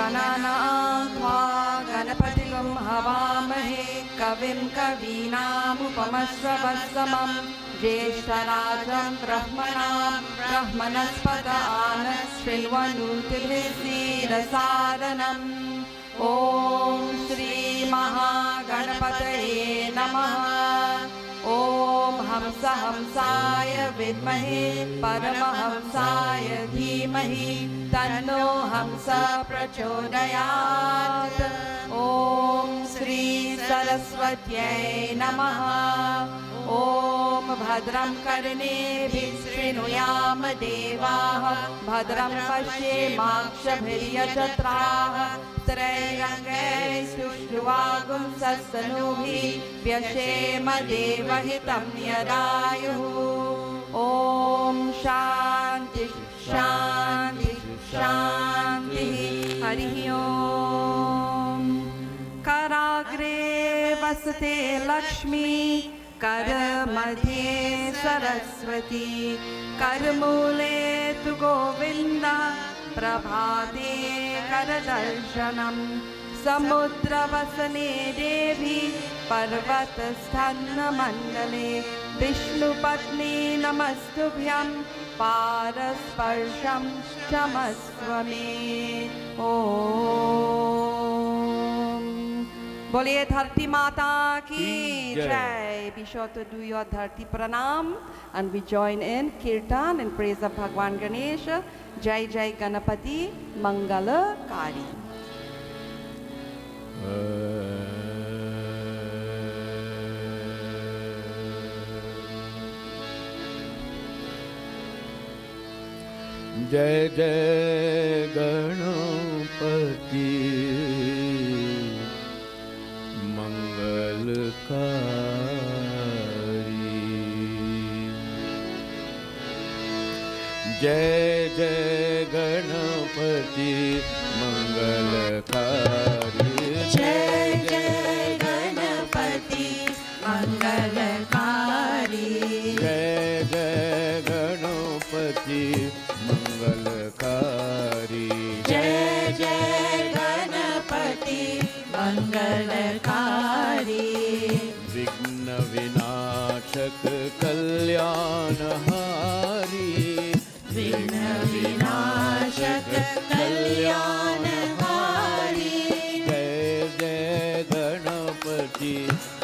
गणानां त्वा गणपतिगुं हवामहे कविं कवीनामुपमश्रवस्तमं ज्येष्ठराजं ब्रह्मणस्पत आनशृण्वन्नोतिभिस्सीदसादनम् ॐ श्री महागणपतये नमः। ॐ हंस हंसाय विद्महे परमहंसाय धीमहि तन्नो हंस प्रचोदयात्। ॐ श्री सरस्वत्यै नमः। ॐ भद्रं कर्णेभिः शृणुयाम देवाः भद्रं पश्येमाक्षभिर्यजत्राः त्रैरङ्गैस्तुष्टुवागुंसस्तनूभिः व्यशेम देवहितं यदायुः। ॐ शान्ति शान्ति शान्तिः। हरिः ॐ। कराग्रे वसते लक्ष्मी करमध्ये सरस्वती करमूले तु गोविन्द प्रभाते करदर्शनम् समुद्रवसने देवी पर्वतस्थन्नमण्डले विष्णुपत्नी नमस्तुभ्यं पारस्पर्शं क्षमस्व मे। ॐ बोलिए धरती माता की जय। Be sure to do your dharti pranam and we join in kirtan and praise of Bhagwan Ganesh. Jai Jai Ganapati Mangalakari. जय जय गणपति मंगलकारी। जय जय गणपति मंगलकारी। जय जय गणपति मंगलकारी। जय जय गणपति मंगलकारी। जय जय गणपति मंगलकारी। विघ्न विनाशक कल्याणहारी। विघ्न विनाशक कल्याणहारी। जय जय गणपति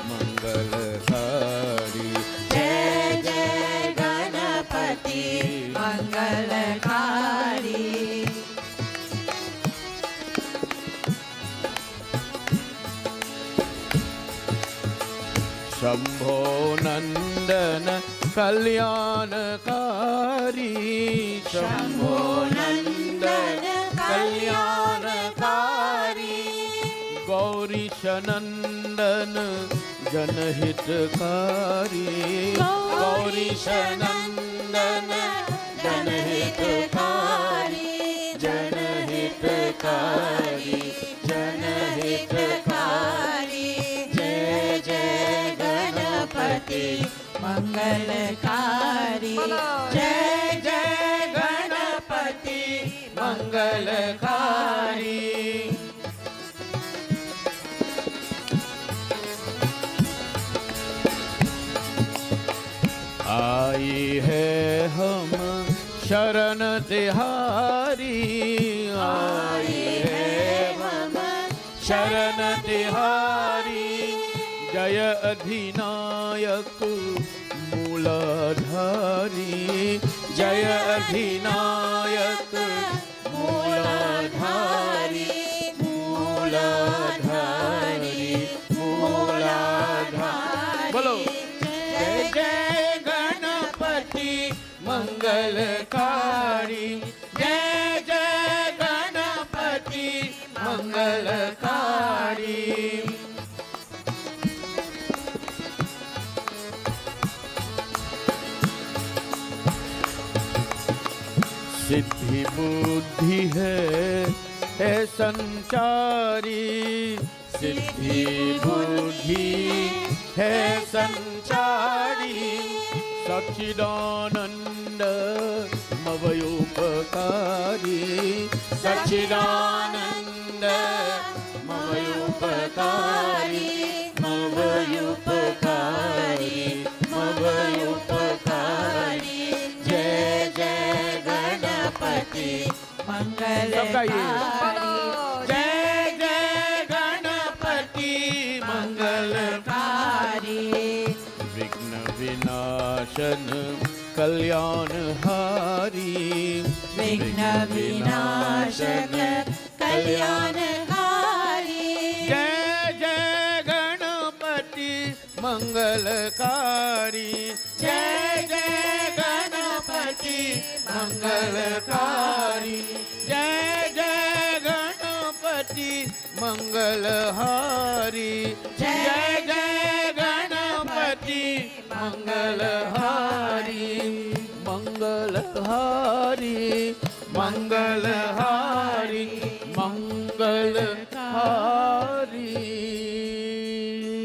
मंगलकारी। जय जय गणपति मंगलकारी। शंभो नंदन कल्याणकारी। शंभो नंदन कल्याणकारी। गौरीश नंदन जनहितकारी। गौरीश नंदन जनहितकारी। जनहितकारी जनहितकारी। जय जय गणपति मंगलकारी। जय जय गणपति मंगलकारी। आई है हम शरण तिहारी। आई है हम शरण तिहारी। जय अधिनायक मूलाधारी। जय अधिनायक मूलाधारी। मूलाधारी मूलाधारी। बोलो जय जय गणपति मंगलकारी। जय जय गणपति मंगलकारी। सिद्धि बुद्धि है संचारी। सिद्धि बुद्धि है संचारी। सच्चिदानंद मवयोपकारी। सच्चिदानंद मवयुपकारी मवयुपकारी मवयुपकारी जय जय गणपति मंगलकारी जय जय गणपति मंगलकारी विघ्न विनाशन कल्याणहारी विघ्न विनाशक कल्याणकारी जय जय गणपति मंगलकारी जय जय गणपति मंगलकारी जय जय गणपति मंगलहारी जय जय गणपति मंगलहारी मंगलहारी मंगलहारी मंगलहारी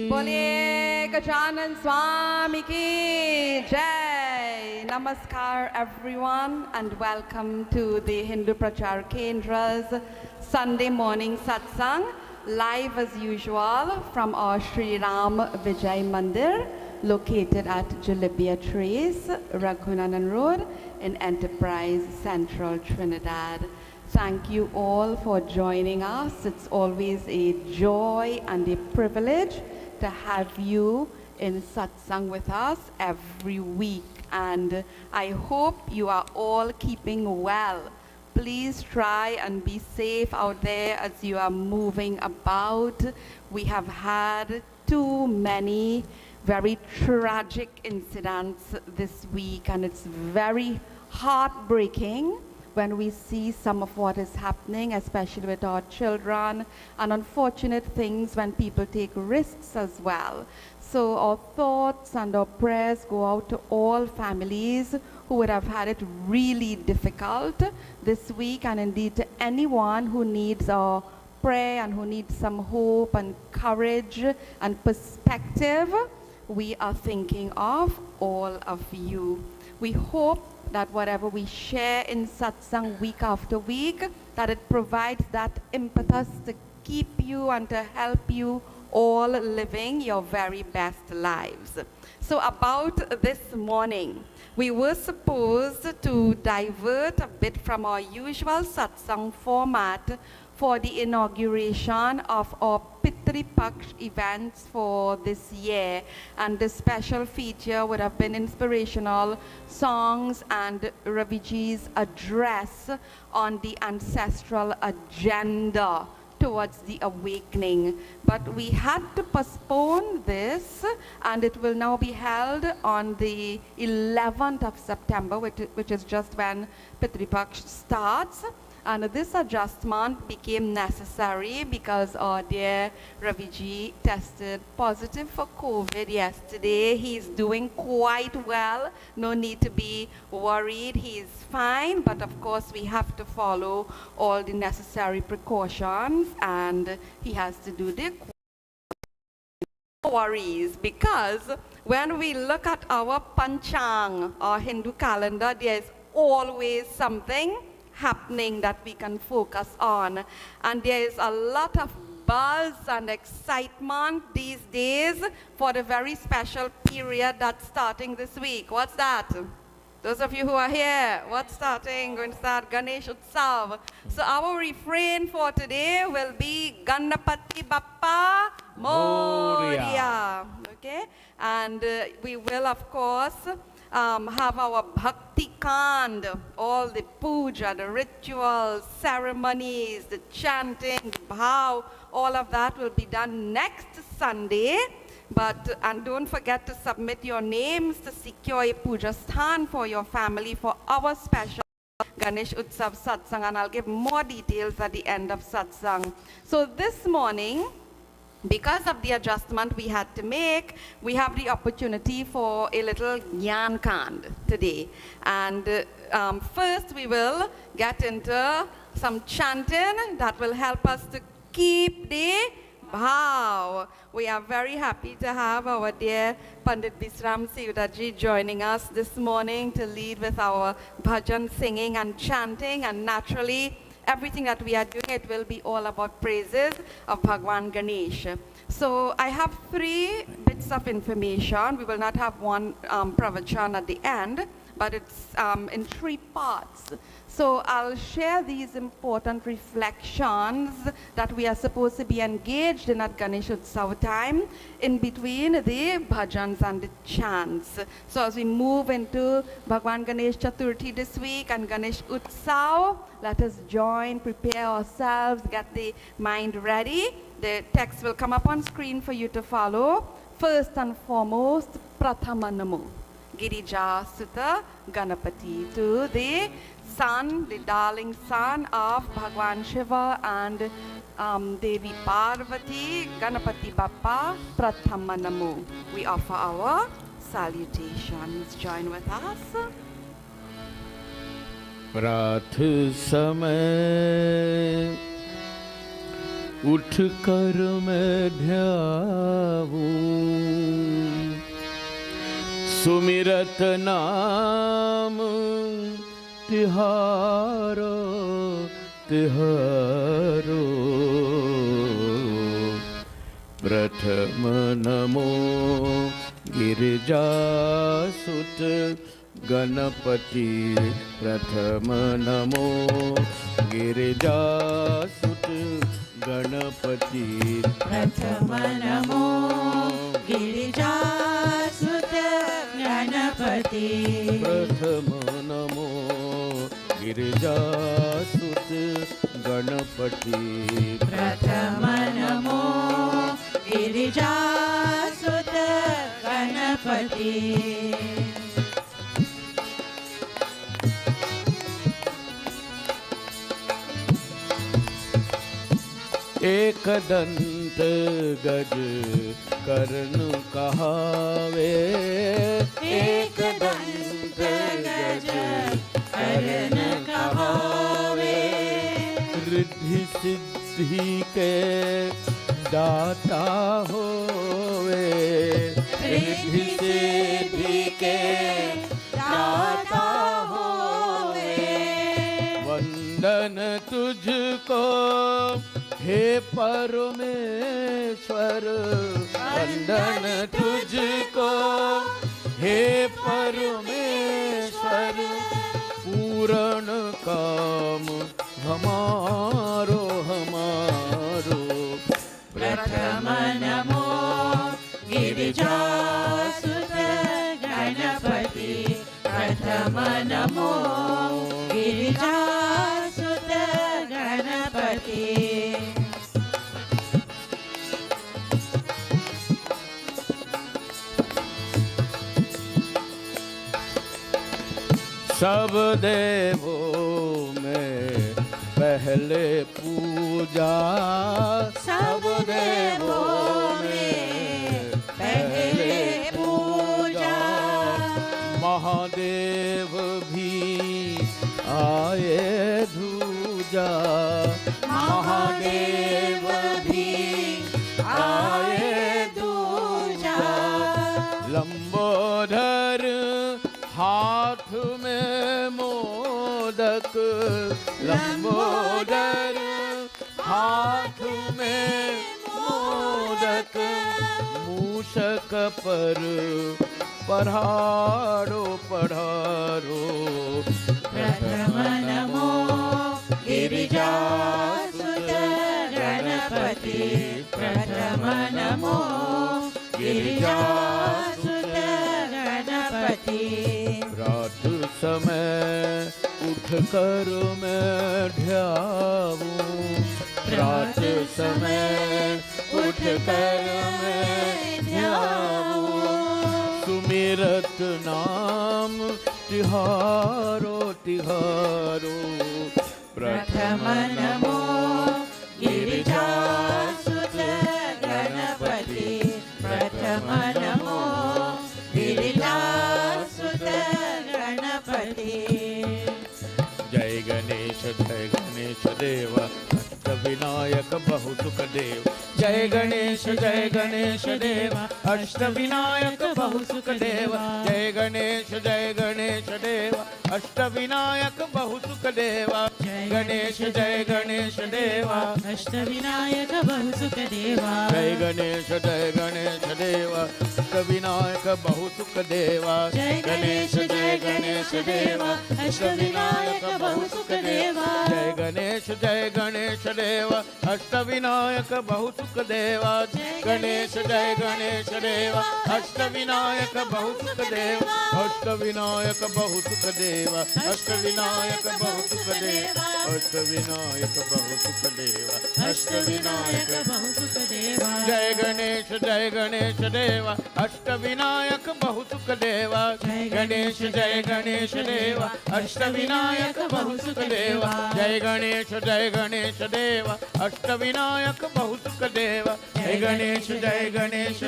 बोलिए गजानन स्वामी की jai. Namaskar everyone and welcome to the Hindu Prachaar Kendra's Sunday morning Satsang, live as usual from our Sri Ram Vijay Mandir located at Jalibia Trace, Raghunanan Road in Enterprise Central Trinidad. Thank you all for joining us. It's always a joy and a privilege to have you in Satsang with us every week. And I hope you are all keeping well. Please try and be safe out there as you are moving about. We have had too many very tragic incidents this week, and it's very heartbreaking when we see some of what is happening, especially with our children, and unfortunate things when people take risks as well. So our thoughts and our prayers go out to all families who would have had it really difficult this week, and indeed to anyone who needs our prayer and who needs some hope and courage and perspective. We are thinking of all of you. We hope that whatever we share in Satsang week after week, that it provides that impetus to keep you and to help you all living your very best lives. So about this morning, we were supposed to divert a bit from our usual Satsang format for the inauguration of our Pitri Paksh events for this year, and the special feature would have been inspirational songs and Raviji's address on the ancestral agenda towards the awakening. But we had to postpone this, and it will now be held on the 11th of September, which is just when Pitri Paksh starts. And this adjustment became necessary because our dear Raviji tested positive for COVID yesterday. He's doing quite well. No need to be worried. He's fine. But of course, we have to follow all the necessary precautions. And he has to do the worries, because when we look at our Panchang, our Hindu calendar, there's always something happening that we can focus on, and there is a lot of buzz and excitement these days for the very special period that's starting this week. What's that? Those of you who are here, what's starting? Going to start Ganesh Utsav. So our refrain for today will be Ganapati Bappa Morya. Okay, and we will of course have our bhakti kand, all the puja, the rituals, ceremonies, the chanting, the bhav, all of that will be done next Sunday. And don't forget to submit your names to secure a puja sthan for your family for our special Ganesh Utsav Satsang, and I'll give more details at the end of Satsang. So this morning, because of the adjustment we had to make, we have the opportunity for a little Gyan Kand today. And first we will get into some chanting that will help us to keep the bhav. We are very happy to have our dear Pandit Bisram Sivdaji joining us this morning to lead with our bhajan singing and chanting. And naturally, everything that we are doing, it will be all about praises of Bhagwan Ganesh. So I have 3 bits of information. We will not have one pravachan at the end, but it's in 3 parts. So I'll share these important reflections that we are supposed to be engaged in at Ganesh Utsav time in between the bhajans and the chants. So as we move into Bhagwan Ganesh Chaturthi this week and Ganesh Utsav, let us join, prepare ourselves, get the mind ready. The text will come up on screen for you to follow. First and foremost, Prathama Namo, Girija Sutta Ganapati, to the son, the darling son of Bhagwan Shiva and Devi Parvati, Ganapati Bappa, Prathama Namo. We offer our salutations. Join with us. प्राथ समय उठ कर मैं ध्याऊं, सुमिरत नाम तिहारो तिहारो। प्रथम नमो गिरिजासुत गणपति, प्रथम नमो गिरिजासुत गणपति, प्रथम नमो गिरिजासुत गणपति, प्रथम नमो गिरिजासुत गणपति, प्रथम नमो गिरिजासुत गणपति। एक दंत गज कर्ण कहावे, एक दंत गज कर्ण कहावे, रिद्धि सिद्धि के दाता होवे, रिद्धि सिद्धि के दाता होवे। वंदन तुझको हे परमेश्वर, वंदन तुझको हे परमेश्वर, पूर्ण काम हमारो हमारो। प्रथम नमो गिरिजासुत गणपति, प्रथम नमो गिरिजासुत गणपति। सब देवों में पहले पूजा, सब देवों में पहले पूजा, महादेव भी आए धूजा, महादेव भी आए दूजा। लंबोदर हाथ में मोदक, लंबोदर हाथ में मोदक, मूषक पर पढ़ारो पढ़ारो। प्रथम नमो गिरिजासुत गणपति, प्रथम नमो गिरिजासुत गणपति। रात समय उठ कर मैं ध्याऊं, रात समय उठ कर मैं ध्याऊं, सुमिरत नाम तिहारो तिहारो। प्रथम नमो गिरिजासुत गणपति, प्रथम नमो गिरिजासुत गणपति। जय गणेश देव, अष्ट विनायक बहु सुख देव, जय गणेश देव अष्टविनायक बहुसुख देव जय गणेश देव अष्टविनायक बहुसुख देव गणेश देव अष्टविनायक बहुसुख देवा जय गणेश देव अष्टविनायक बहुसुख देव जय गणेश देव अष्टविनायक बहुसुख देवा जय गणेश देव अष्टविनायक बहुसुख देव गणेश देव अष्टविनायक बहुसुख देव अष्टविनायक बहुसुख देव अष्टविनायक बहुसुख देव अष्टविनायक बहुसुख देव अष्टविनायक बहुसुख देवा जय गणेश देव अष्टविनायक बहुसुख देव गणेश देव अष्टविनायक बहुसुख देव जय गणेश देव अष्टविनायक बहुसुख देव जय गणेश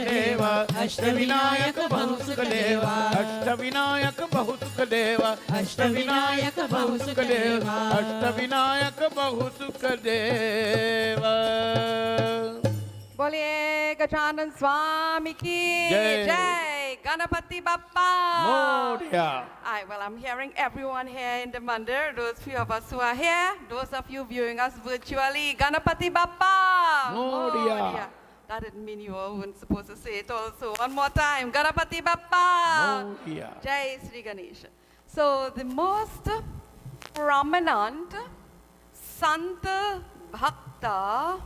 देव अष्टविनायक बहुसुख देव अष्टविनायक बहुसुख देव अष्टविनायक बहुसुख देवा अष्टविनायक बहुसुख देव बोलिए गजानन स्वामी की जय। जय Ganpati Bappa Morya. Well, I'm hearing everyone here in the mandir, those few of us who are here, those of you viewing us virtually, Ganapati Bappa! Morya. That didn't mean you all weren't supposed to say it also. One more time, Ganapati Bappa! Morya. Jai Sri Ganesha. So the most prominent Sant Bhakta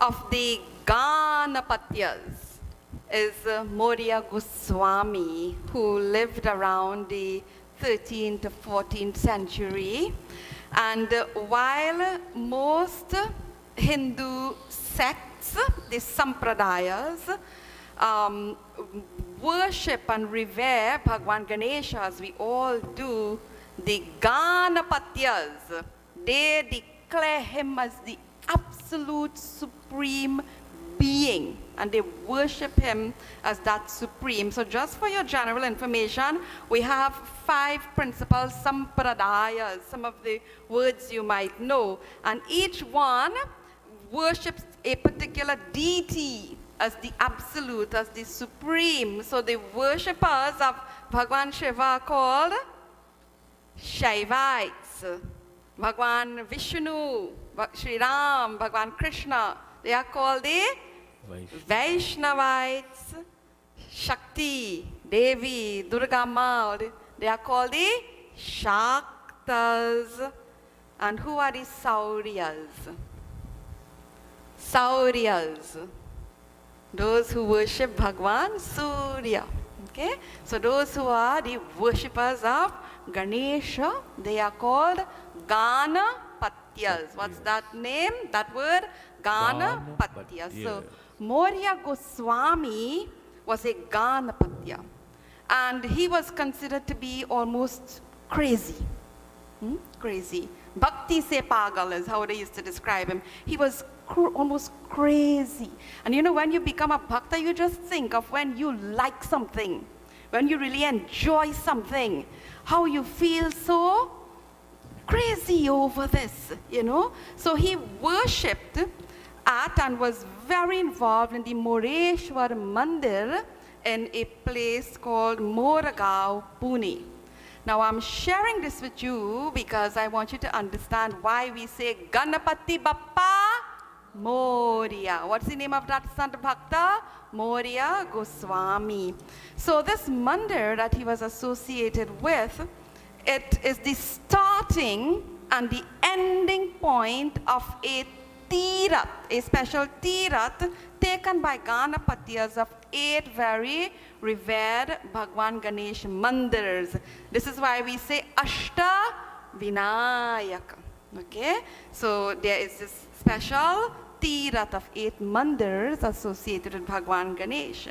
of the Ganapatyas is Morya Goswami, who lived around the 13th to 14th century. And while most Hindu sects, the Sampradayas, worship and revere Bhagwan Ganesh as we all do, the Ganapatyas, they declare him as the absolute supreme being, and they worship him as that supreme. So just for your general information, we have 5 principal sampradayas, some of the words you might know, and each one worships a particular deity as the absolute, as the supreme. So the worshippers of Bhagwan Shiva are called Shaivites. Bhagwan Vishnu, Sri Ram, Bhagwan Krishna, they are called the Vaishnavites. Shakti, Devi, Durga Ma, they are called the Shaktas. And who are the Sauryas? Sauryas, those who worship Bhagwan Surya. Okay? So those who are the worshippers of Ganesha, they are called Ganapatyas. What's that name? That word? Ganapatyas. So Morya Goswami was a Ganapatya. And he was considered to be almost crazy. Crazy. Bhakti se pagal is how they used to describe him. He was almost crazy. And you know, when you become a bhakta, you just think of when you like something, when you really enjoy something, how you feel so crazy over this, you know. So he worshipped at and was very involved in the Moreshwar Mandir in a place called Moragaon, Pune. Now I'm sharing this with you because I want you to understand why we say Ganapati Bappa Morya. What's the name of that Sant Bhakta? Morya Goswami. So this mandir that he was associated with, it is the starting and the ending point of a Tirath, a special Tirath taken by Ganapatyas of 8 very revered Bhagwan Ganesh mandirs. This is why we say Ashta Vinayaka. Okay? So there is this special Tirath of 8 mandirs associated with Bhagwan Ganesh.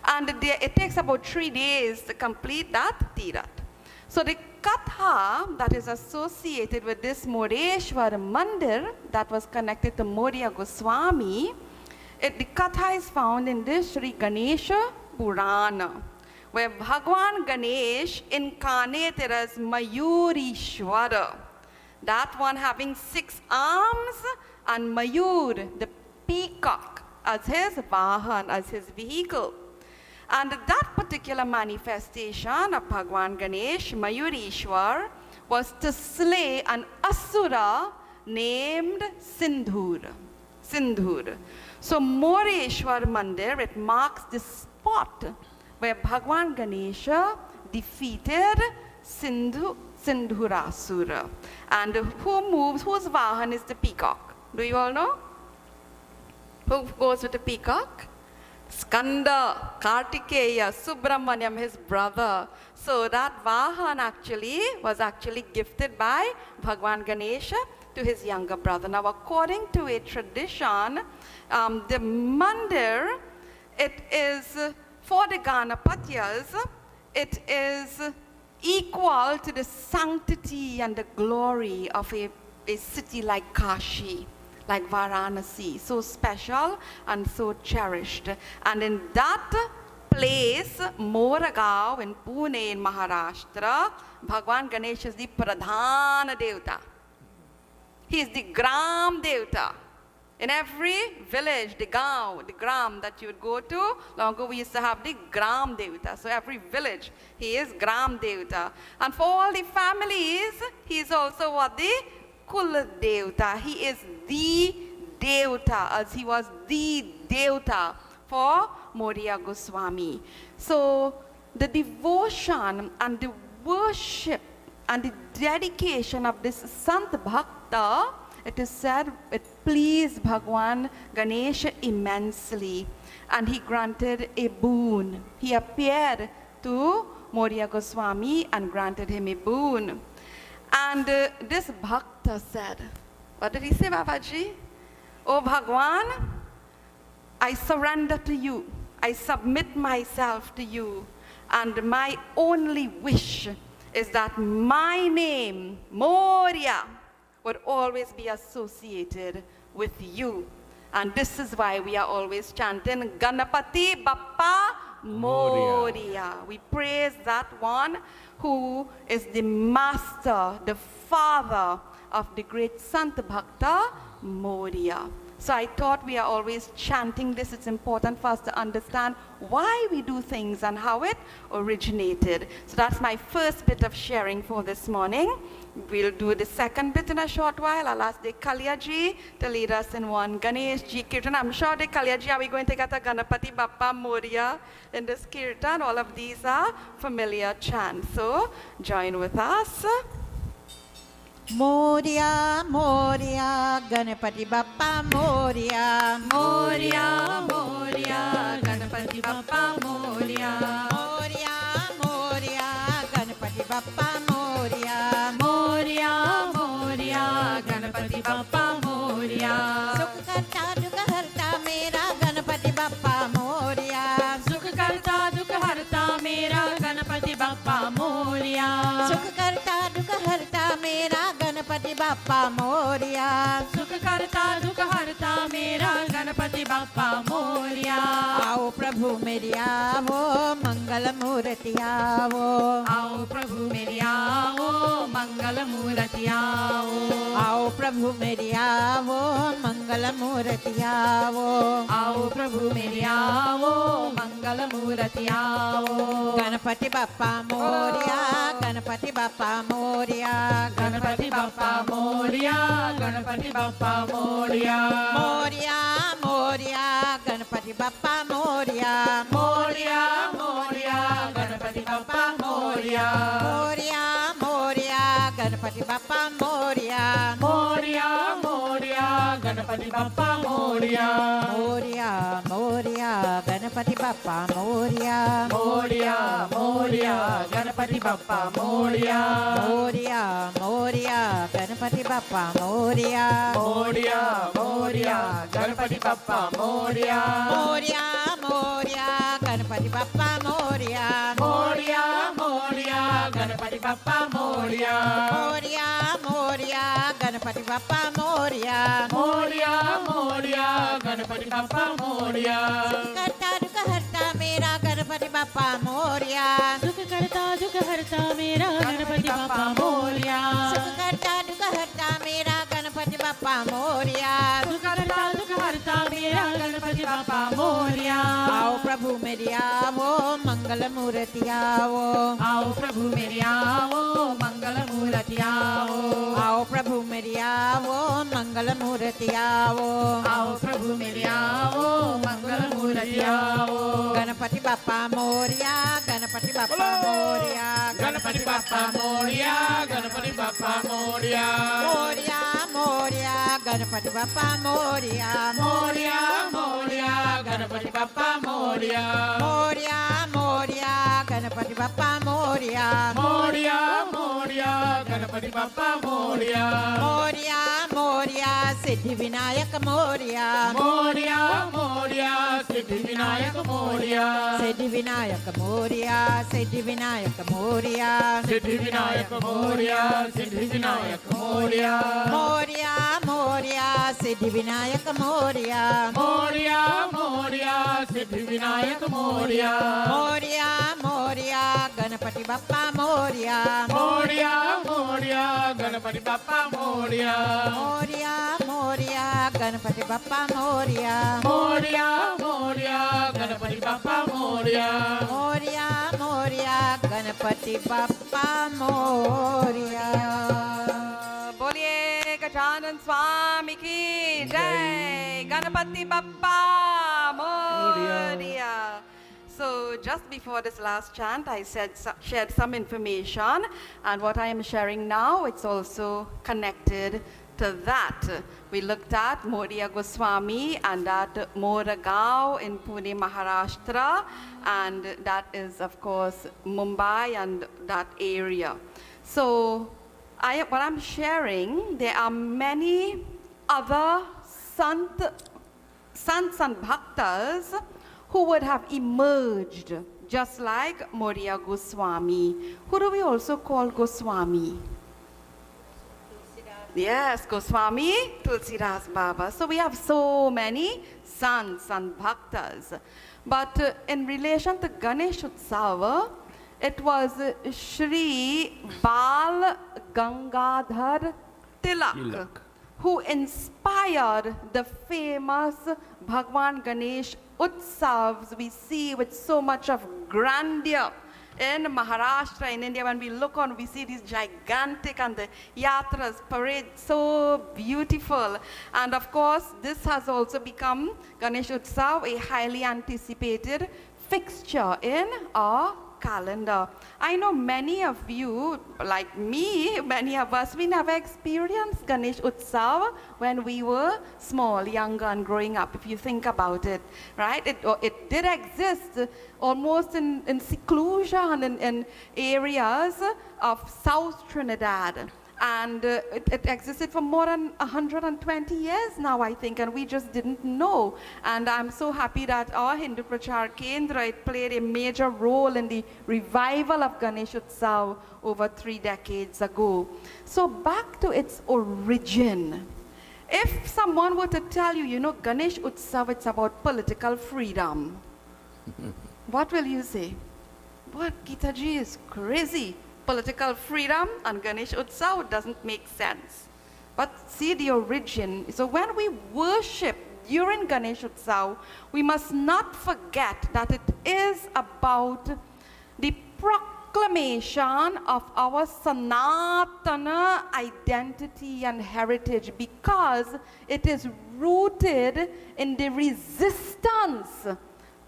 And it takes about 3 days to complete that Tirath. So the Katha that is associated with this Moreshwar Mandir that was connected to Morya Goswami, the Katha is found in this Sri Ganesha Purana, where Bhagwan Ganesh incarnated as Mayurishwara, that one having 6 arms, and Mayur, the peacock, as his vahan, as his vehicle. And that particular manifestation of Bhagwan Ganesh, Mayurishwar, was to slay an asura named Sindhur. So Moryeshwar Mandir, it marks the spot where Bhagwan Ganesha defeated Sindhurasura. And whose vahan is the peacock? Do you all know? Who goes with the peacock? Skanda, Kartikeya, Subramanyam, his brother. So that vahan was actually gifted by Bhagwan Ganesha to his younger brother. Now, according to a tradition, the mandir, it is, for the Ganapatyas, it is equal to the sanctity and the glory of a city like Kashi, like Varanasi, so special and so cherished. And in that place, Moragaon in Pune in Maharashtra, Bhagwan Ganesh is the Pradhana Devta. He is the Gram Devta. In every village, the gram that you would go to, long ago we used to have the Gram Devta. So every village, he is Gram Devta. And for all the families, he is also what? The Kul Devta. He is the Devta, as he was the Devta for Morya Goswami. So the devotion and the worship and the dedication of this Sant Bhakta, it is said, it pleased Bhagwan Ganesha immensely, and he granted a boon. He appeared to Morya Goswami and granted him a boon. And this Bhakta said, what did he say, Babaji? Oh Bhagwan, I surrender to you. I submit myself to you. And my only wish is that my name, Morya, would always be associated with you. And this is why we are always chanting Ganapati Bappa Morya. We praise that one who is the master, the father of the great Sant Bhakta Morya. So I thought we are always chanting this. It's important for us to understand why we do things and how it originated. So that's my first bit of sharing for this morning. We'll do the second bit in a short while. I'll ask the Kalyaji to lead us in one Ganesh Ji Kirtan. I'm sure the Kalyaji, are we going to get a Ganapati Bappa Morya in this Kirtan? All of these are familiar chants. So join with us. Morya, Morya, Ganapati Bappa Morya. Morya, Morya, Ganapati Bappa Morya. Morya, Morya, Ganapati Bappa Morya. Morya, Morya, Ganapati Bappa Morya. Sukh karta dukh harta mera Ganapati Bappa Morya. Sukh karta dukh harta mera Ganapati Bappa Morya. Sukh karta dukh harta mera Ganapati Bappa Morya. Sukh karta dukh harta mera Ganapati Bappa Morya. आओ प्रभु मेरी आवो मंगल मूर्ति आवो. आओ प्रभु मेरी आओ मंगल मूर्ति आओ. आओ प्रभु मेरी आवो मंगल मूर्ति आवो. आओ प्रभु मेरी आओ मंगल मूर्ति आओ. गणपति बप्पा मोरया, गणपति बप्पा मोरया. गणपति बप्पा मोरया, गणपति बप्पा मोरया. मोरया मोरया गणपति बप्पा मोरया. मोरया मोरया गणपति बप्पा मोरया. मोरया मोरया गणपति बप्पा मोरया. मोरया मोरया गणपति बप्पा मोरया. मोरया मोरया गणपति बप्पा मोरया. मोरया मोरया गणपति बप्पा मोरया. मोरया मोरया गणपति बप्पा मोरया. मोरया मोरया गणपति बप्पा मोरया. मोरया मोरया गणपति बप्पा मोरया. मोरया मोरया गणपति बप्पा मोरया. मोरया मोरया गणपति बप्पा मोरया. मोरया मोरया गणपति बप्पा मोरया. करता दुख हरता मेरा गणपति बप्पा मोरया. सुख करता दुख हरता मेरा गणपति बप्पा मोरया. सुख करता दुख हरता मेरा गणपति बप्पा मोरया. सुख करता दुख हरता मेरा गणपति बापा मोरया आओ प्रभु मेरे आवो मंगल मूर्ति आओ आओ प्रभु मेरे आओ मंगल मूर्ति आओ आओ प्रभु मेरे आवो मंगल मूर्ति आओ आओ प्रभु मेरे आओ मंगल मूर्ति आओ गणपति बापा मोरया गणपति बापा मोरया गणपति बाप्पा मोरया गणपति बाप्पा मोरया मोरया मोरया गणपति बापा मोरया मोरया मोरया गणपति बाप्पा मोरया मोरया मोरया गणपति बापा मोरया मोरया मोरया गणपति बाप्पा मोरया मोरया मोरया सिद्धि विनायक मोरया मोरया मोरया सिद्धि विनायक मोरया सिद्धि विनायक मोरया सिद्धि विनायक मोरया सिद्धि विनायक मोरया सिद्धि विनायक मोरया मोरया मोरया सिद्धि विनायक मोरया मोरया मोरया सिद्धि विनायक मोरया मोरया मोरया गणपति बापा मोरया मोरया मोरया गणपति बाप्पा मोरया मोरया मोरया गणपति बापा मोरया मोरया मोरया गणपति बाप्पा मोरया मोरया मोरया गणपति बापा मोरया बोलिए गजानन स्वामी की जय Ganpati Bappa Morya. So just before this last chant, I shared some information, and what I am sharing now, it's also connected to that. We looked at Morya Goswami and that Moragaon in Pune, Maharashtra, and that is of course Mumbai and that area. So what I'm sharing, there are many other sants and bhaktas who would have emerged just like Morya Goswami. Who do we also call Goswami? Yes, Goswami Tulsidas Baba. So we have so many sants and bhaktas. But in relation to Ganesh Utsav, it was Shri Bal Gangadhar Tilak who inspired the famous Bhagwan Ganesh Utsavs we see with so much of grandeur in Maharashtra, in India. When we look on, we see these gigantic and the yatras, parades, so beautiful. And of course, this has also become Ganesh Utsav, a highly anticipated fixture in our calendar. I know many of you, like me, many of us, we never experienced Ganesh Utsav when we were small, younger and growing up, if you think about it, right? It did exist almost in seclusion in areas of South Trinidad. And it existed for more than 120 years now, I think, and we just didn't know. And I'm so happy that our Hindu Prachaar Kendra, it played a major role in the revival of Ganesh Utsav over 3 decades ago. So back to its origin. If someone were to tell you, you know, Ganesh Utsav, it's about political freedom, what will you say? What, Gitaji is crazy. Political freedom and Ganesh Utsav doesn't make sense. But see the origin. So when we worship during Ganesh Utsav, we must not forget that it is about the proclamation of our Sanatana identity and heritage, because it is rooted in the resistance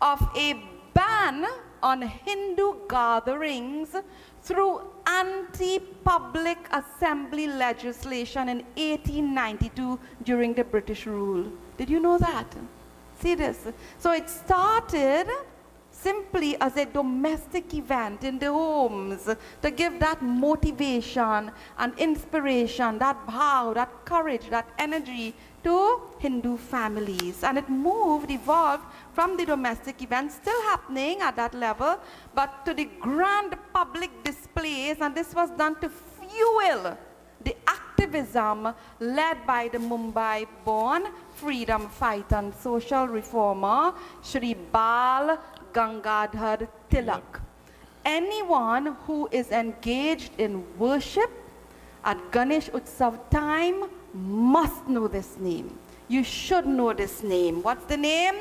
of a ban on Hindu gatherings through anti-public assembly legislation in 1892 during the British rule. Did you know that? See this. So it started simply as a domestic event in the homes to give that motivation and inspiration, that bhav, that courage, that energy to Hindu families. And it evolved from the domestic event, still happening at that level, but to the grand public displays, and this was done to fuel the activism led by the Mumbai-born freedom fighter and social reformer, Shri Bal Gangadhar Tilak. Anyone who is engaged in worship at Ganesh Utsav time must know this name. You should know this name. What's the name?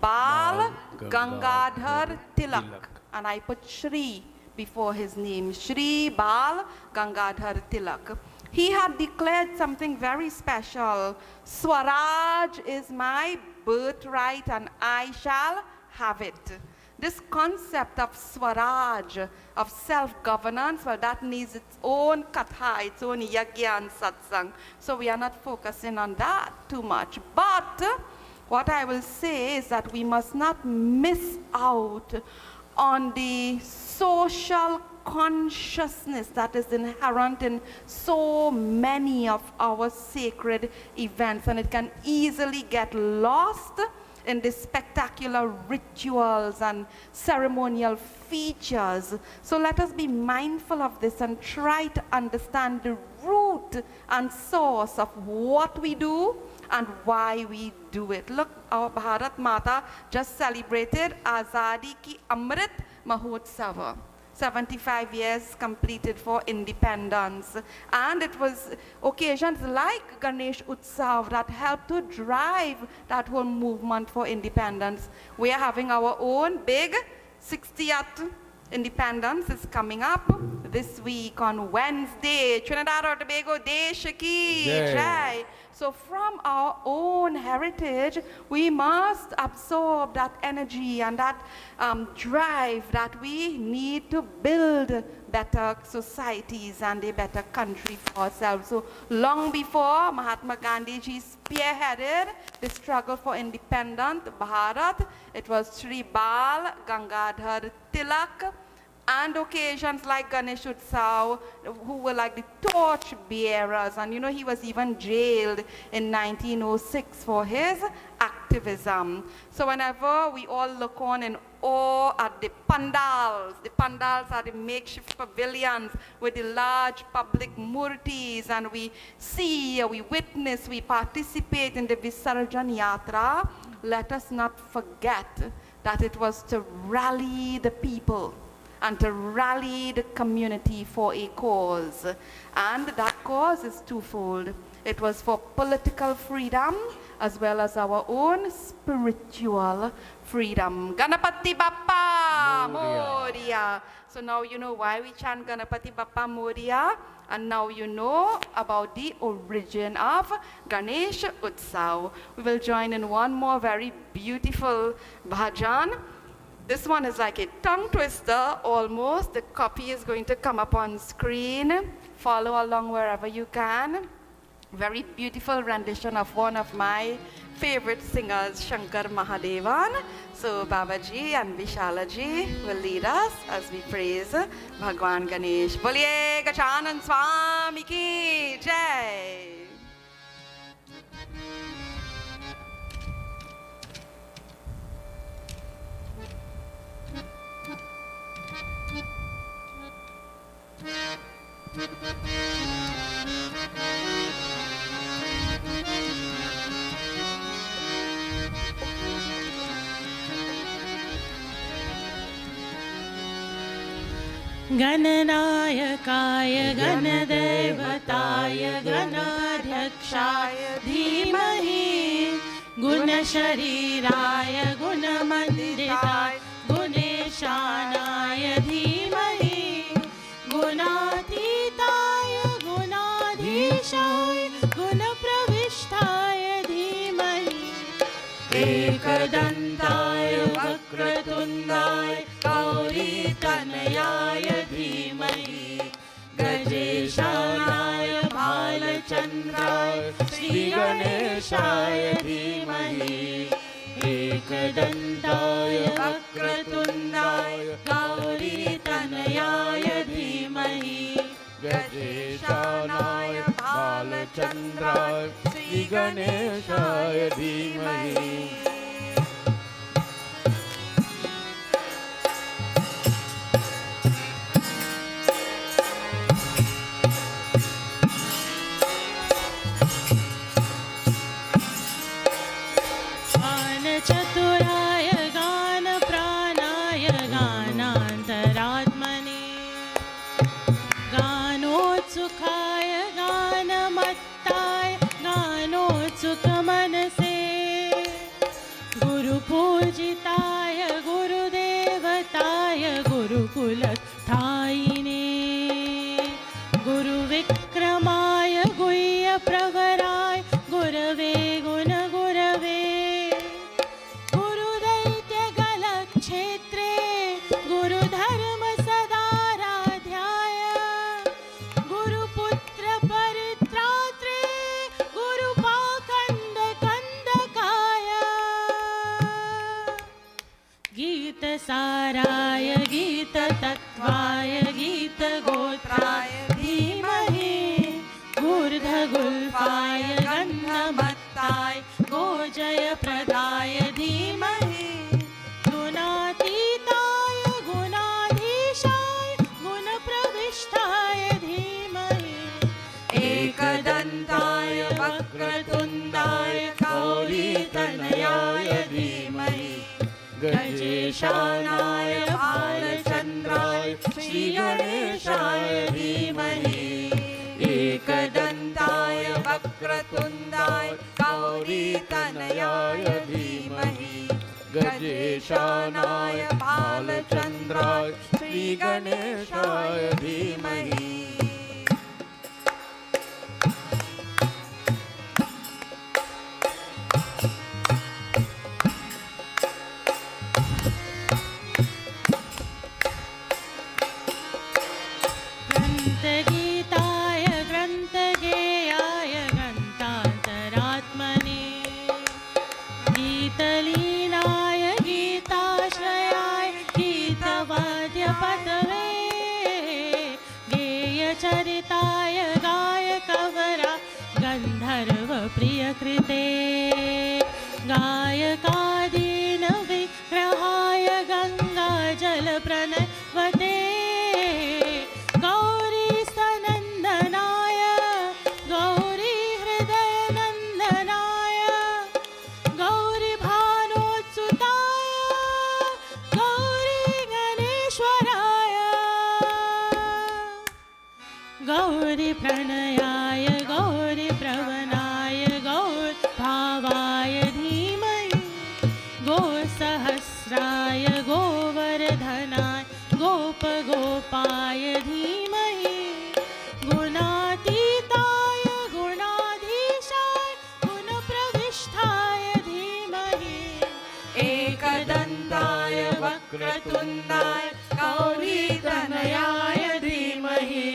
Bal Gangadhar Gangadhar Tilak. Tilak. And I put Shri before his name, Shri Bal Gangadhar Tilak. He had declared something very special. Swaraj is my birthright and I shall have it. This concept of Swaraj, of self-governance, well, that needs its own katha, its own yagya and satsang. So we are not focusing on that too much. But what I will say is that we must not miss out on the social consciousness that is inherent in so many of our sacred events, and it can easily get lost in the spectacular rituals and ceremonial features. So let us be mindful of this and try to understand the root and source of what we do and why we do it. Look, our Bharat Mata just celebrated Azadi Ki Amrit Mahotsav. 75 years completed for independence. And it was occasions like Ganesh Utsav that helped to drive that whole movement for independence. We are having our own big 60th independence is coming up this week on Wednesday. Trinidad or Tobago, Desh Ki Jai. So from our own heritage, we must absorb that energy and that drive that we need to build better societies and a better country for ourselves. So long before Mahatma Gandhi ji spearheaded the struggle for independent Bharat, it was Sri Bal Gangadhar Tilak, and occasions like Ganesh Utsav, who were like the torch bearers. And you know, he was even jailed in 1906 for his activism. So whenever we all look on in awe at the pandals are the makeshift pavilions with the large public murtis, and we see, we witness, we participate in the Visarjan Yatra, let us not forget that it was to rally the people and to rally the community for a cause. And that cause is twofold. It was for political freedom as well as our own spiritual freedom. Ganapati Bappa Morya. So now you know why we chant Ganapati Bappa Morya, and now you know about the origin of Ganesh Utsav. We will join in one more very beautiful bhajan. This one is like a tongue twister almost. The copy is going to come up on screen. Follow along wherever you can. Very beautiful rendition of one of my favorite singers, Shankar Mahadevan. So Babaji and Vishalaji will lead us as we praise Bhagwan Ganesh. Boliye Gachanan Swami Ki Jai. गणनायकाय गणदैवताय गणाध्यक्षाय धीमहि गुणशरीराय गुणमन्दिताय गुणेशानाय धीमहि गुणातीताय गुणाधीशाय गुणप्रविष्टाय धीमहि एकदन्ताय वक्रतुण्डाय गौरीतनयाय धीमहि गजेशानाय भालचन्द्राय श्रीगणेशाय धीमहि एकदन्ताय वक्रतुण्डाय गौरीतनयाय धीमहि गजेशानाय भालचन्द्राय श्रीगणेशाय धीमहि चतुराय गान प्राणाय गानान्तरात्मने गानोत्सुकाय गानमत्ताय गानोत्सुकमनसे जयप्रदाय धीमहि गुणातीताय गुणाधीशाय गुणप्रविष्टाय धीमहि एकदन्ताय वक्रतुण्डाय गौरीतनयाय धीमहि गजेशानाय भालचन्द्राय श्रीगणेशाय धीमहि एकदन्ताय वक्रतुण्डाय गौरीतनयाय धीमहि गजेशानाय भालचन्द्राय श्रीगणेशाय धीमहि ग्रन्थगीताय ग्रन्थगेयाय ग्रन्थान्तरात्मने गीतलीनाय गीताश्रयाय गीतवाद्यपतवे गेयचरिताय गायकवरा गन्धर्वप्रियकृते गायकादीन विग्रहाय गङ्गाजलप्रणवते गौरीस्तनन्दनाय गौरीहृदयनन्दनाय गौरीभानोत्सुताय गौरीगणेश्वराय गौरीप्रणयाय गौरीप्रवणाय गौरभावाय धीमहि गोसहस्राय गोवर्धनाय गोपगोपाय धीमहि गुणातीताय गुणाधीशाय गुणप्रविष्टाय धीमहि एकदन्ताय वक्रतुण्डाय गौरीतनयाय धीमहि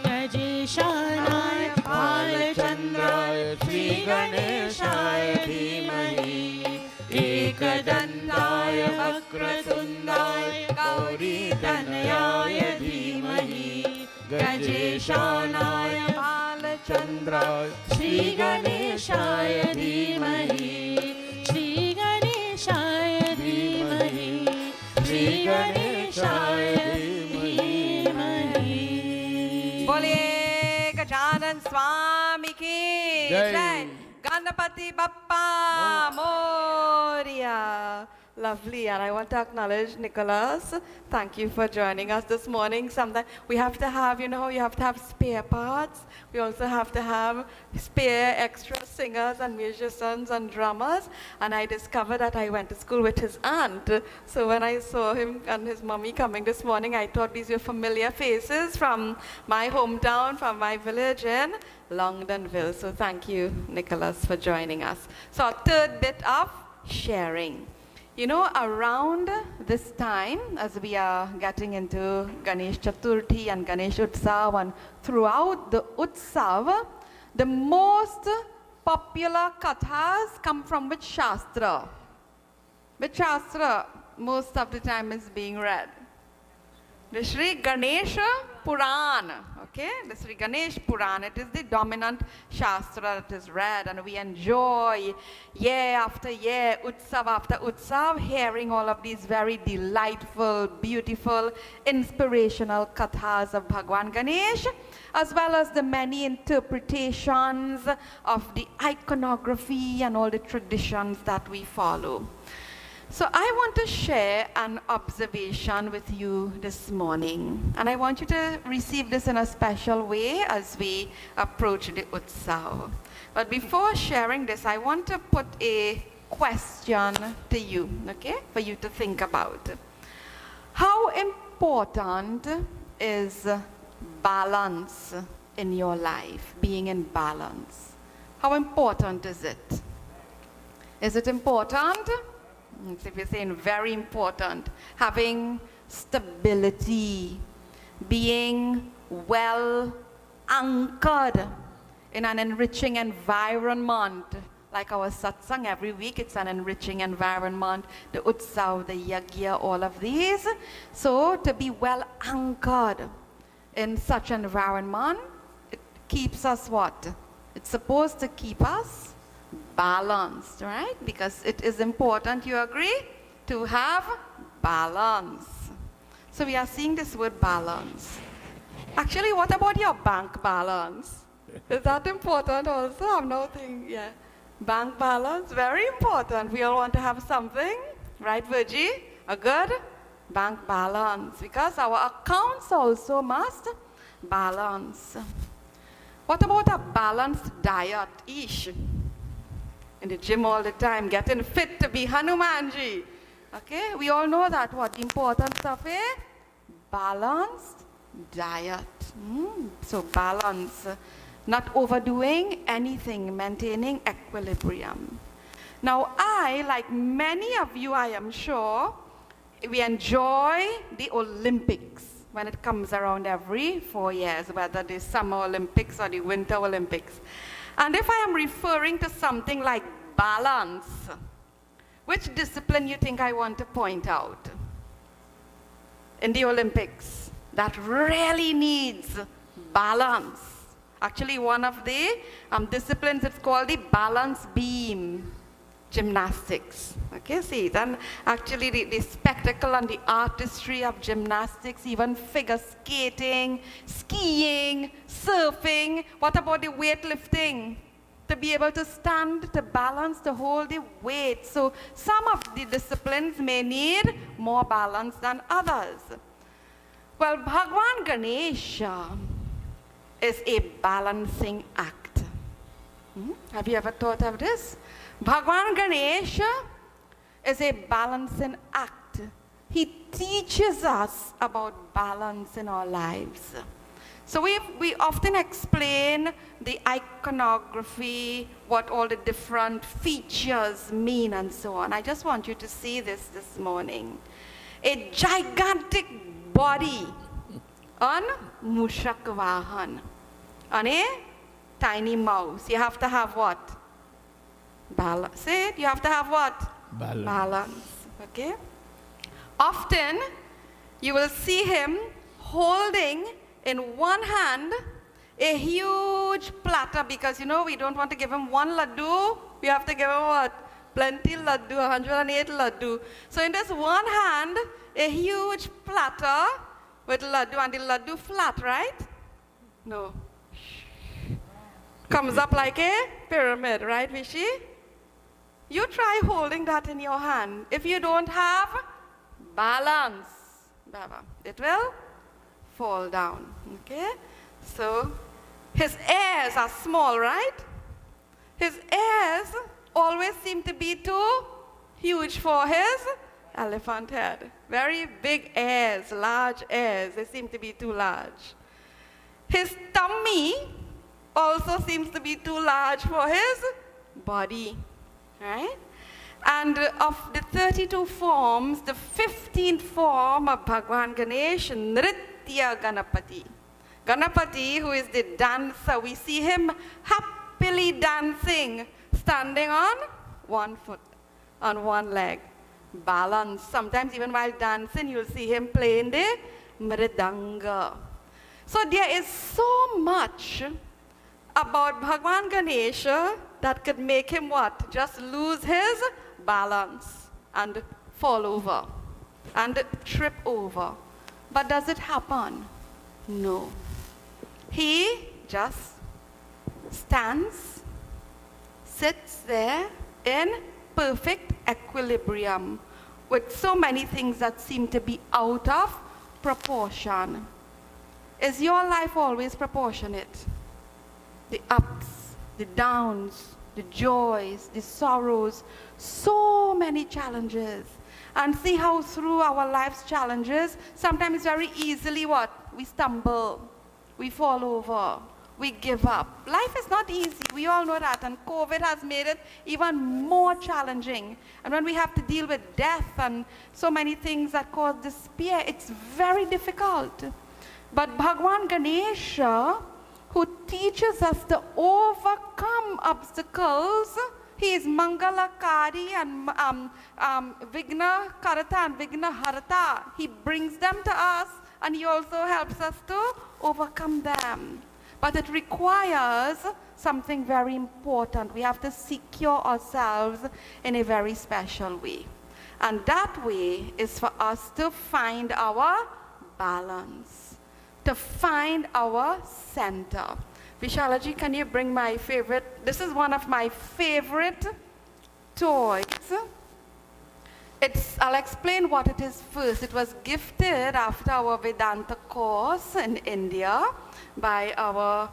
गजेशानाय भालचन्द्राय श्रीगणेशाय धीमहि एकदन्ताय वक्रतुण्डाय गौरीतनयाय धीमहि गजेशानाय भालचन्द्राय श्रीगणेशाय धीमहि श्रीगणेशाय धीमहि श्रीगणेशाय धीमहि बोलिए गजानन स्वामी की जय। जय Ganpati Bappa Moriya. Lovely, and I want to acknowledge Nicholas. Thank you for joining us this morning. Sometimes we have to have, you have to have spare parts. We also have to have spare extra singers and musicians and drummers. And I discovered that I went to school with his aunt. So when I saw him and his mommy coming this morning, I thought these were familiar faces from my hometown, from my village in Longdonville. So thank you, Nicholas, for joining us. So our third bit of sharing. Around this time, as we are getting into Ganesh Chaturthi and Ganesh Utsav, and throughout the Utsav, the most popular kathas come from which Shastra? Which Shastra most of the time is being read? The Sri Ganesha Purana, okay? The Sri Ganesh Purana, it is the dominant Shastra that is read, and we enjoy year after year, Utsav after Utsav, hearing all of these very delightful, beautiful, inspirational kathas of Bhagwan Ganesh, as well as the many interpretations of the iconography and all the traditions that we follow. So I want to share an observation with you this morning, and I want you to receive this in a special way as we approach the Utsav. But before sharing this, I want to put a question to you, okay, for you to think about. How important is balance in your life, being in balance? How important is it? Is it important? If you're saying very important, having stability, being well anchored in an enriching environment, like our satsang every week, it's an enriching environment, the utsav, the yagya, all of these. So to be well anchored in such environment, it keeps us what? It's supposed to keep us balanced, right? Because it is important, you agree, to have balance. So we are seeing this word balance. Actually, what about your bank balance? Is that important also? I'm not thinking, yeah. Bank balance, very important. We all want to have something, right, Virgie? A good bank balance, because our accounts also must balance. What about a balanced diet? Ish. In the gym all the time, getting fit to be Hanumanji. Okay, we all know that what the importance of a balanced diet. So balance, not overdoing anything, maintaining equilibrium. Now I, like many of you, I am sure, we enjoy the Olympics when it comes around every 4 years, whether the Summer Olympics or the Winter Olympics. And if I am referring to something like balance, which discipline you think I want to point out in the Olympics that really needs balance? Actually, one of the disciplines, it's called the balance beam gymnastics. Okay, see, then actually the spectacle and the artistry of gymnastics, even figure skating, skiing, surfing. What about the weightlifting? To be able to stand, to balance, to hold the weight. So some of the disciplines may need more balance than others. Well, Bhagwan Ganesh is a balancing act. Have you ever thought of this? Bhagwan Ganesh is a balancing act. He teaches us about balance in our lives. So we often explain the iconography, what all the different features mean and so on. I just want you to see this morning. A gigantic body on Mushak Vahan, on a tiny mouse. You have to have what? Balance. Say it, you have to have what? Balance. Okay? Often, you will see him holding in one hand a huge platter, because you know we don't want to give him one laddu, we have to give him what? Plenty laddu, 108 laddu. So in this one hand, a huge platter with laddu, and the laddu flat, right? No. Comes up like a pyramid, right, Vishy? You try holding that in your hand. If you don't have balance, it will fall down, okay? So, his ears are small, right? His ears always seem to be too huge for his elephant head. Very big ears, large ears, they seem to be too large. His tummy also seems to be too large for his body, right? And of the 32 forms, the 15th form of Bhagwan Ganesh, Nritya Ganapati. Ganapati, who is the dancer, we see him happily dancing, standing on one foot, on one leg, balance. Sometimes even while dancing, you'll see him playing the mridanga. So there is so much about Bhagwan Ganesha that could make him what? Just lose his balance and fall over and trip over. But does it happen? No. He just stands, sits there in perfect equilibrium with so many things that seem to be out of proportion. Is your life always proportionate? The ups, the downs, the joys, the sorrows, so many challenges. And see how through our life's challenges, sometimes very easily what? We stumble, we fall over, we give up. Life is not easy, we all know that, and COVID has made it even more challenging. And when we have to deal with death and so many things that cause despair, it's very difficult. But Bhagwan Ganesha, who teaches us to overcome obstacles, he is Mangalakari and Vigna Karata and Vigna Harata. He brings them to us, and he also helps us to overcome them. But it requires something very important. We have to secure ourselves in a very special way. And that way is for us to find our balance, to find our center. Vishalaji, can you bring my favorite? This is one of my favorite toys. I'll explain what it is first. It was gifted after our Vedanta course in India by our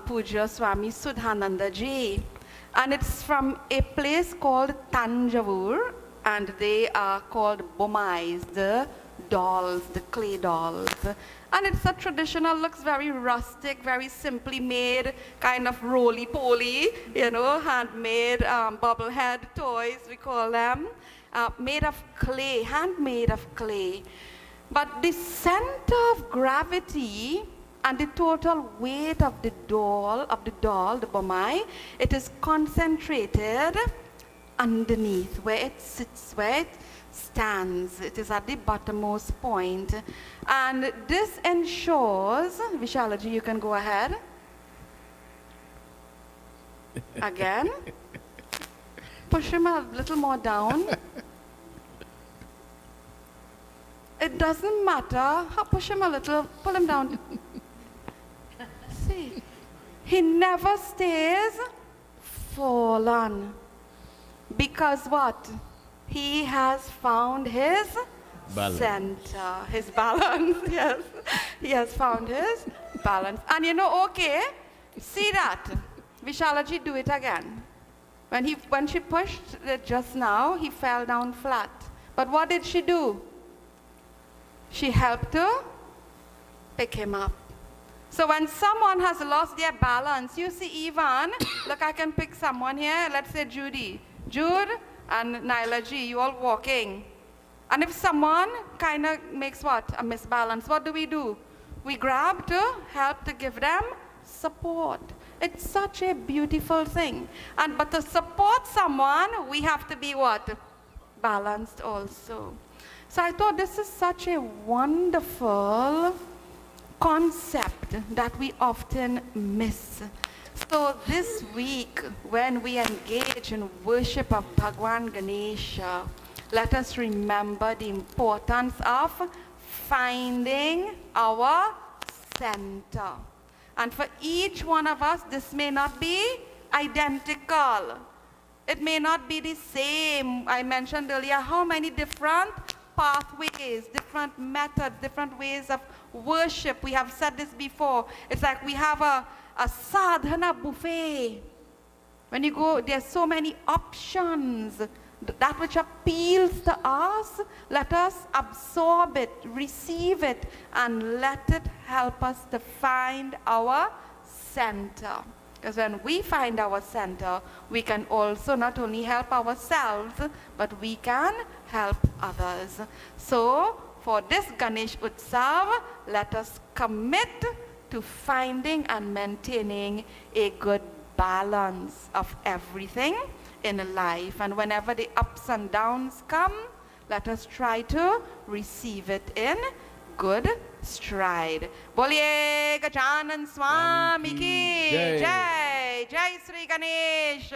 Puja Swami Sudhananda Ji. And it's from a place called Tanjavur, and they are called bomais, the dolls, the clay dolls. And it's a traditional, looks very rustic, very simply made, kind of roly-poly, handmade bubblehead toys, we call them, made of clay, handmade of clay. But the center of gravity and the total weight of the doll, the bomai, it is concentrated underneath, where it sits, where it stands. It is at the bottommost point. And this ensures, Vishalaji, you can go ahead. Again. Push him a little more down. It doesn't matter. Push him a little, pull him down. See, he never stays fallen. Because what? He has found his center, his balance. Yes, he has found his balance. And okay, see that? Vishalaji, do it again. When she pushed it just now, he fell down flat. But what did she do? She helped to pick him up. So when someone has lost their balance, you see even, look, I can pick someone here, let's say Judy. Jude and Naila Ji, you all walking. And if someone kind of makes what? A misbalance, what do? We grab to help to give them support. It's such a beautiful thing. But to support someone, we have to be what? Balanced also. So I thought this is such a wonderful concept that we often miss. So this week, when we engage in worship of Bhagwan Ganesha, let us remember the importance of finding our center. And for each one of us, this may not be identical. It may not be the same. I mentioned earlier how many different pathways, different methods, different ways of worship. We have said this before. It's like we have a sadhana buffet. When you go, there's so many options. That which appeals to us, let us absorb it, receive it, and let it help us to find our center. Because when we find our center, we can also not only help ourselves, but we can help others. So, for this Ganesh Utsav, let us commit to finding and maintaining a good balance of everything in life. And whenever the ups and downs come, let us try to receive it in good stride. Bolye Gajanan Swami ki jai. Jai Sri Ganesh.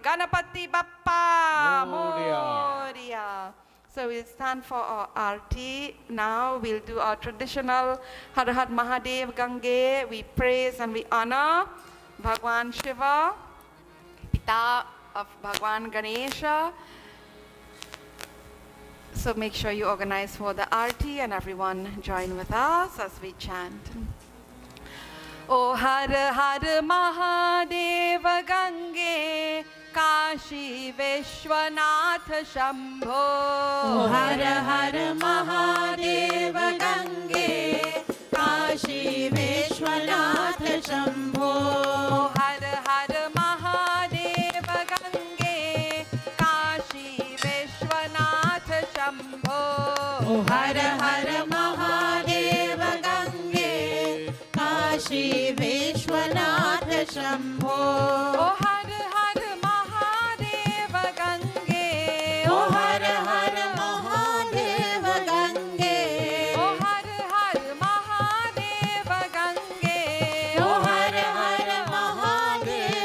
Ganapati Bappa Morya. So we'll stand for our arti. Now we'll do our traditional Har Har Mahadev Gange. We praise and we honor Bhagwan Shiva, Pita of Bhagwan Ganesha. So make sure you organize for the arti and everyone join with us as we chant. O Har Har Mahadeva Gange Kashi Vishwanath Shambho. O Har Har Mahadeva Gange Kashi Vishwanath Shambho. O Har Har Mahadeva Gange Kashi Vishwanath Shambho. O Har Har Mahadeva Gange Kashi Vishwanath Shambho. O Har Har Mahadeva Gange. O Har Har Mahadeva Gange. O Har Har Mahadeva Gange. O Har Har Mahadeva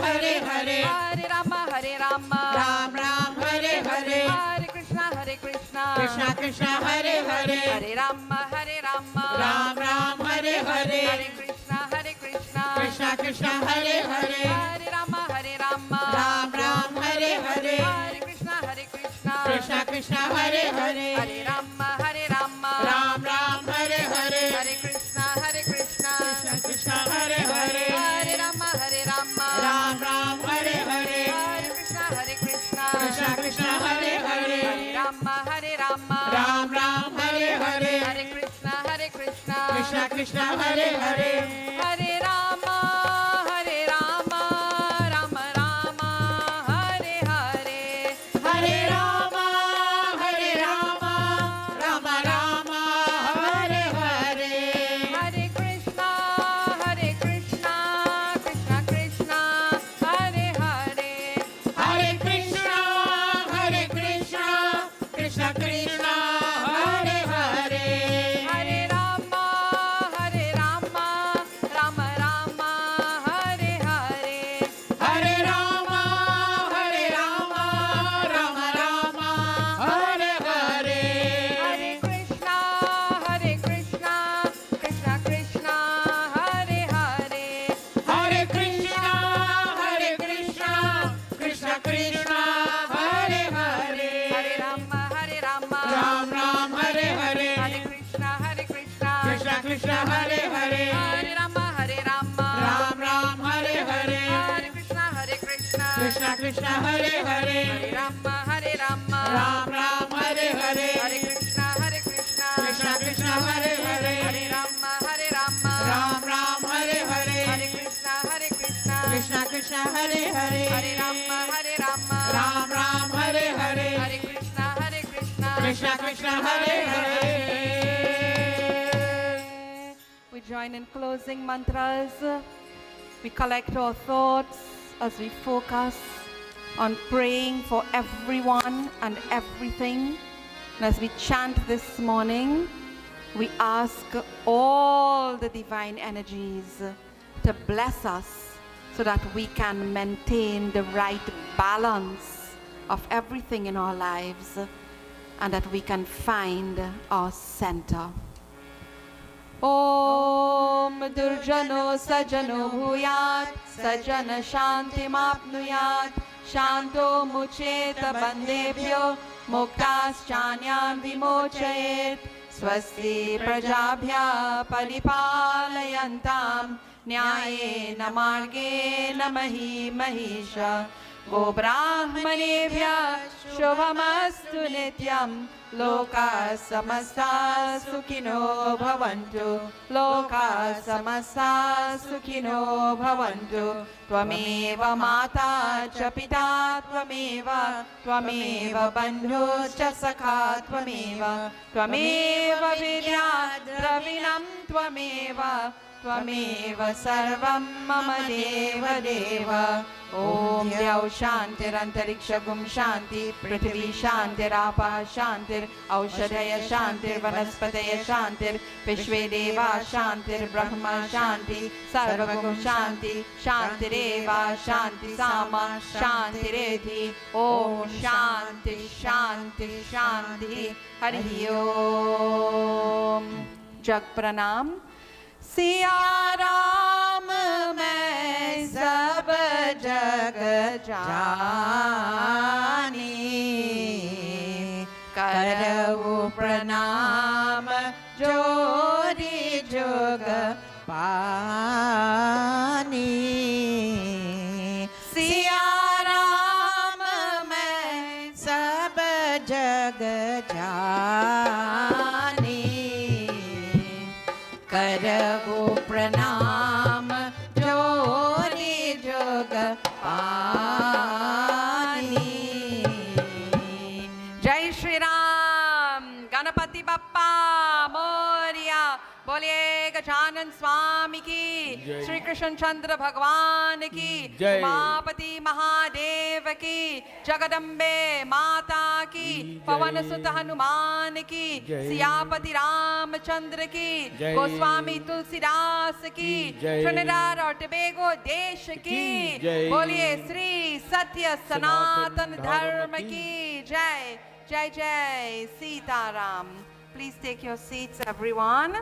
Hare Hare Hare Rama, Hare Rama, Ram Ram Hare Hare Hare Krishna, Hare Krishna, Krishna Krishna Hare Hare Hare Rama, Hare Rama, Ram Ram Hare Hare Hare Krishna, Hare Krishna, Krishna Krishna Hare Hare Hare Rama, Hare Rama, Ram Ram Hare Hare Hare Krishna, Hare Krishna, Krishna Krishna Hare Hare Hare Rama, Hare Rama, Ram Ram Hare Hare Hare Krishna, Hare Krishna, Krishna Krishna Hare Hare Hare Rama, Hare Rama, Ram Ram Hare Hare Hare Krishna, Hare Krishna, Krishna Krishna Hare Hare Hare Rama, Hare Rama, Ram Ram Hare Hare Hare Krishna, Hare Krishna, Krishna Krishna Hare Hare Hare Rama, Hare Rama, Rama Rama, Hare Hare, Hare Ram Ram Ram Hare Hare Hare Krishna, Hare Krishna, Krishna Krishna, Hare Hare, Hare Krishna Krishna Krishna Hare Hare Hare Rama, Hare Rama, Rama Rama, Hare Hare, Hare Ram Ram Ram Hare Hare Hare Krishna, Hare Krishna, Krishna Krishna, Hare Hare, Hare Krishna Krishna Krishna Hare Hare Hare Rama, Hare Rama, Ram Ram Hare Hare Hare Krishna, Hare Krishna, Krishna Krishna Hare Hare Hare Rama, Hare Rama, Ram Ram Hare Hare Hare Krishna, Hare Krishna, Krishna Krishna Hare Hare Hare Rama, Hare Rama, Ram Ram Hare Hare Hare Krishna, Hare Krishna, Krishna Krishna Hare Hare Hare Rama, Hare Rama, Ram Ram Hare Hare Hare Krishna, Hare Krishna, Krishna Krishna Hare Hare Hare Rama, Hare Rama, Ram Ram Hare Hare Hare Krishna, Hare Krishna, Krishna Krishna Hare Hare We join in closing mantras. We collect our thoughts as we focus on praying for everyone and everything. And as we chant this morning, we ask all the divine energies to bless us so that we can maintain the right balance of everything in our lives and that we can find our center. Om Durjano Sajano Bhuyat Sajana Shanti Mapnuyat Shanto Mucheta Bandebhyo Muktas Chanyan Vimochayet Swasti Prajabhya Paripalayantam Nyayena Margena Mahi Mahisha Gobrahmanebhya Shubhamastu Nityam Loka Samasta Sukhino Bhavantu Loka Samasta Sukhino Bhavantu Tvameva Mata Cha Pita Tvameva Bandhu Cha Sakha Tvameva Vidya Dravinam Tvameva Sarvam Mama Deva Deva Om Dhyau Shantirantariksha Shanti Prithvi Shantirapa Shantir Aushadaya Shantir Vanaspataya Shantir Vishve Deva Shantir Brahma Shanti Sarvagum Shanti Shantireva Shanti Sama Shantiredhi Om Shanti Shanti Shanti Hari Om Jag Pranam Siya Ram मैं सब जग जानी करऊ प्रणाम जोरी जोग पानी सिया राम मैं सब जग जानी करऊ प्रणाम जोरी जोग पानी जय श्री राम गणपति बप्पा मोरिया बोलिए गजानन स्वामी की, जय। श्री कृष्ण चंद्र भगवान की, जय। उमापति महादेव की, जगदम्बे माता की, जय। पवन सुत हनुमान की, जय। सियापति रामचंद्र की, जय। गोस्वामी तुलसीदास की, जय। ट्रिनिडाद और टबैगो देश की, जय। बोलिए श्री सत्य सनातन धर्म की। की जय। जय जय Sitaram. Please take your seats, everyone.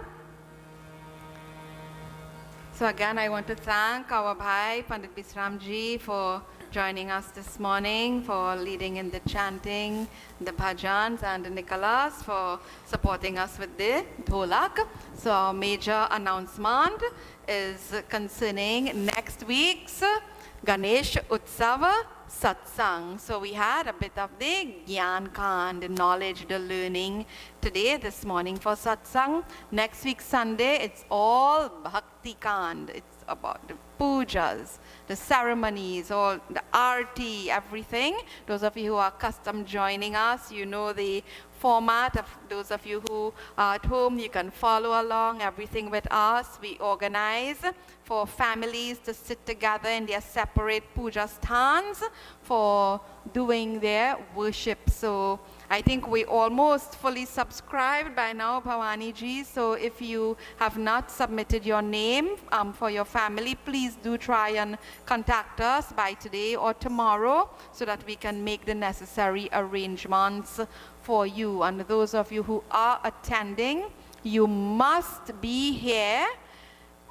So again, I want to thank our Bhai Pandit Bisramji for joining us this morning, for leading in the chanting, the bhajans, and Nicholas for supporting us with the dholak. So our major announcement is concerning next week's Ganesh Utsav Satsang. So we had a bit of the Gyan Khan, the knowledge, the learning today, this morning for Satsang. Next week Sunday, it's all Bhakti Kand. It's about the pujas, the ceremonies, all the arti, everything. Those of you who are accustomed joining us, you know the format. Of those of you who are at home, you can follow along everything with us. We organize for families to sit together in their separate puja stands for doing their worship. So I think we almost fully subscribed by now, Bhavani ji. So if you have not submitted your name for your family, please do try and contact us by today or tomorrow so that we can make the necessary arrangements for you. And those of you who are attending, you must be here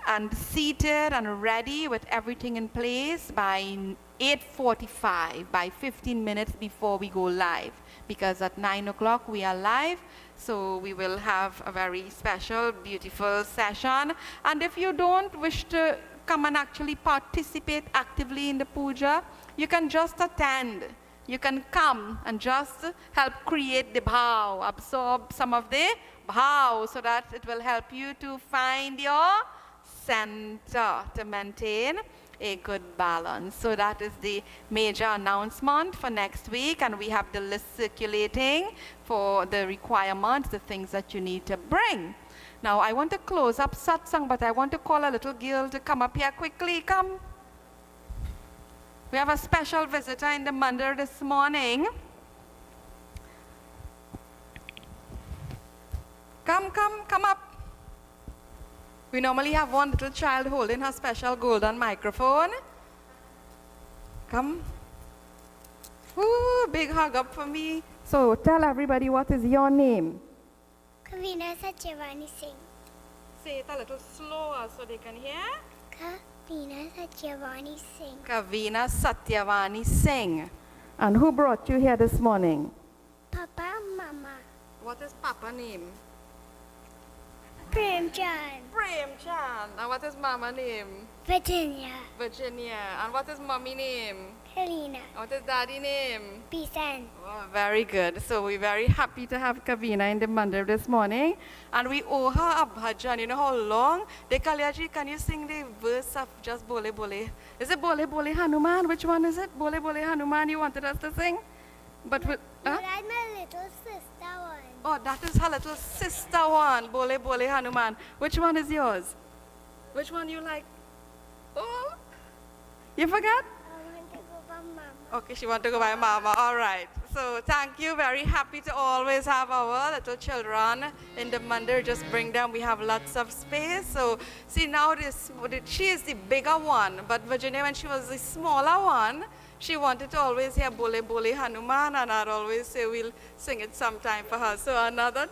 and seated and ready with everything in place by 8:45, by 15 minutes before we go live, because at 9 o'clock we are live. So we will have a very special, beautiful session. And if you don't wish to come and actually participate actively in the puja, you can just attend. You can come and just help create the bhav, absorb some of the bhav so that it will help you to find your center, to maintain a good balance. So that is the major announcement for next week, and we have the list circulating for the requirements, the things that you need to bring. Now I want to close up Satsang, but I want to call a little girl to come up here quickly. Come. We have a special visitor in the mandir this morning. Come up. We normally have one little child holding her special golden microphone. Come. Woo, big hug up for me. So tell everybody, what is your name? Kavina Satyavani Singh. Say it a little slower so they can hear. Kavina Satyavani Singh. Kavina Satyavani Singh. And who brought you here this morning? Papa, Mama. What is Papa name? Premchand. Premchand. And what is Mama name? Virginia. Virginia. And what is Mommy name? Helena. What is Daddy name? Pisan. Oh, very good. So we're very happy to have Kavina in the mandir this morning. And we owe her a bhajan. You know how long? Dekalyaji, can you sing the verse of just Bole Bole? Is it Bole Bole Hanuman? Which one is it? Bole Bole Hanuman you wanted us to sing? But with, No, that's my little sister one. oh, that is her little sister one. Bole Bole Hanuman. Which one is yours? Which one you like? Oh, you forgot? I want to go by Mama. Okay, she wants to go by Mama. All right. So thank you. Very happy to always have our little children in the mandir. Just bring them. We have lots of space. So see now she is the bigger one. But Virginia, when she was the smaller one, she wanted to always hear Bole Bole Hanuman, and I'd always say we'll sing it sometime for her. So another,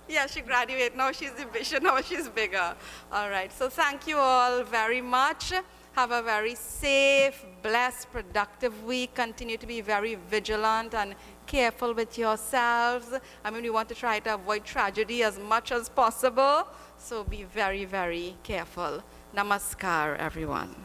yeah, she graduated. Now she's bigger. All right. So thank you all very much. Have a very safe, blessed, productive week. Continue to be very vigilant and careful with yourselves. I mean, we want to try to avoid tragedy as much as possible. So be very, very careful. Namaskar, everyone.